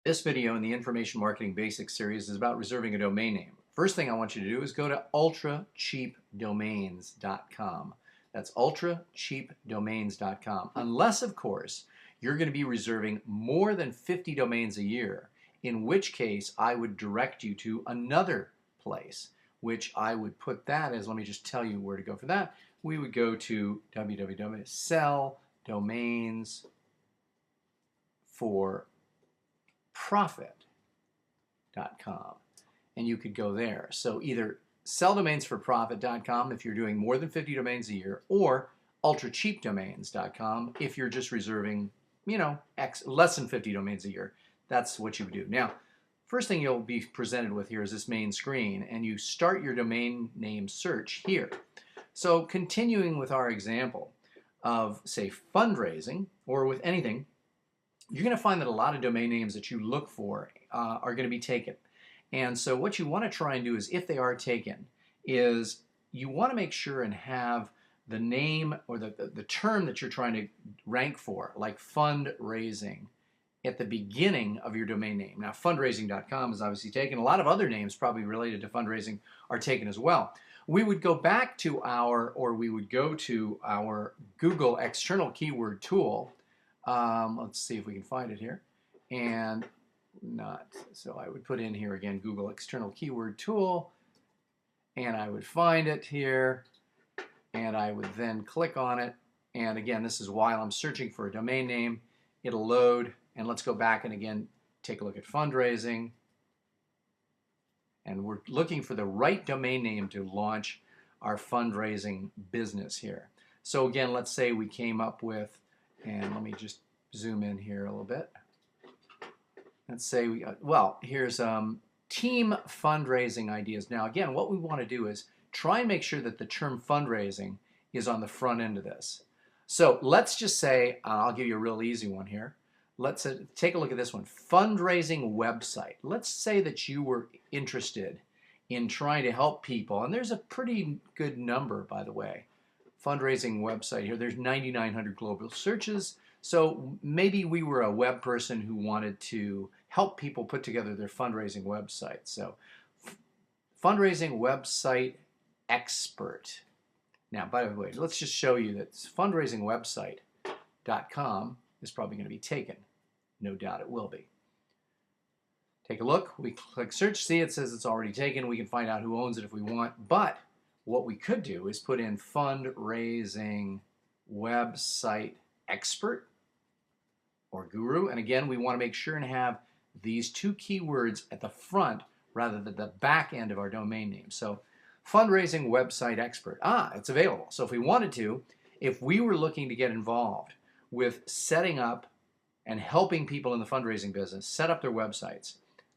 This video in the Information Marketing Basics series is about reserving a domain name. First thing I want you to do is go to ultracheapdomains.com. That's ultracheapdomains.com. Unless, of course, you're going to be reserving more than 50 domains a year, in which case I would direct you to another place, which I would put that as, let me just tell you where to go for that. We would go to selldomainsforprofit.com, and you could go there. So either selldomainsforprofit.com if you're doing more than 50 domains a year, or ultracheapdomains.com if you're just reserving, less than 50 domains a year. That's what you would do. Now, first thing you'll be presented with here is this main screen, and you start your domain name search here. So continuing with our example of, say, fundraising, or with anything, you're going to find that a lot of domain names that you look for are going to be taken. And so what you want to try and do is, if they are taken, is you want to make sure and have the name or the term that you're trying to rank for, like fundraising, at the beginning of your domain name. Now, fundraising.com is obviously taken. A lot of other names probably related to fundraising are taken as well. We would go back to our Google external keyword tool. Let's see if we can find it here. And so I would put in here again, Google external keyword tool, and I would find it here, and I would then click on it. And again, this is while I'm searching for a domain name. It'll load, and let's go back and again take a look at fundraising. And we're looking for the right domain name to launch our fundraising business here. So again, let's say we came up with, and let me just zoom in here a little bit. Let's say here's team fundraising ideas. Now again, what we want to do is try and make sure that the term fundraising is on the front end of this. So let's just say, I'll give you a real easy one here. Let's take a look at this one, fundraising website. Let's say that you were interested in trying to help people, and there's a pretty good number, by the way. Fundraising website here, there's 9,900 global searches. So maybe we were a web person who wanted to help people put together their fundraising website. So fundraising website expert. Now, by the way, let's just show you that fundraisingwebsite.com is probably going to be taken. No doubt it will be. Take a look. We click search. See, it says it's already taken. We can find out who owns it if we want. But what we could do is put in fundraising website expert or guru. And again, we want to make sure and have these two keywords at the front rather than the back end of our domain name. So fundraising website expert. It's available. So if we wanted to, if we were looking to get involved with setting up and helping people in the fundraising business set up their websites,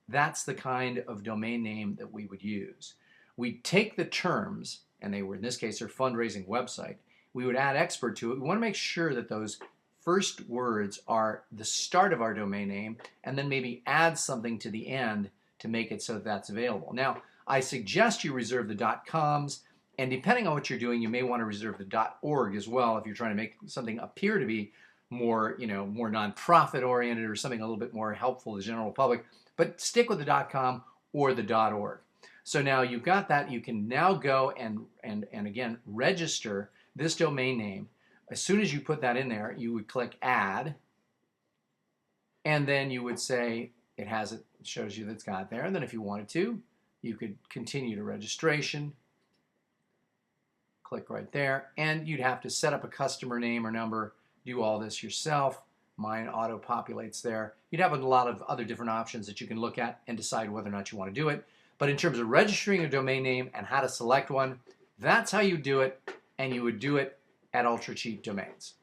that's the kind of domain name that we would use. We take the terms, and they were, in this case, their fundraising website. We would add expert to it. We want to make sure that those first words are the start of our domain name, and then maybe add something to the end to make it so that that's available. Now, I suggest you reserve the .coms, and depending on what you're doing, you may want to reserve the .org as well if you're trying to make something appear to be more, more nonprofit oriented or something a little bit more helpful to the general public. But stick with the .com or the .org. So now you've got that. You can now go and again register this domain name. As soon as you put that in there, you would click add, and then you would say it shows you that it's got there. And then if you wanted to, you could continue to registration. Click right there, and you'd have to set up a customer name or number, do all this yourself. Mine auto-populates there. You'd have a lot of other different options that you can look at and decide whether or not you want to do it. But in terms of registering a domain name and how to select one, that's how you do it, and you would do it at Ultra Cheap Domains.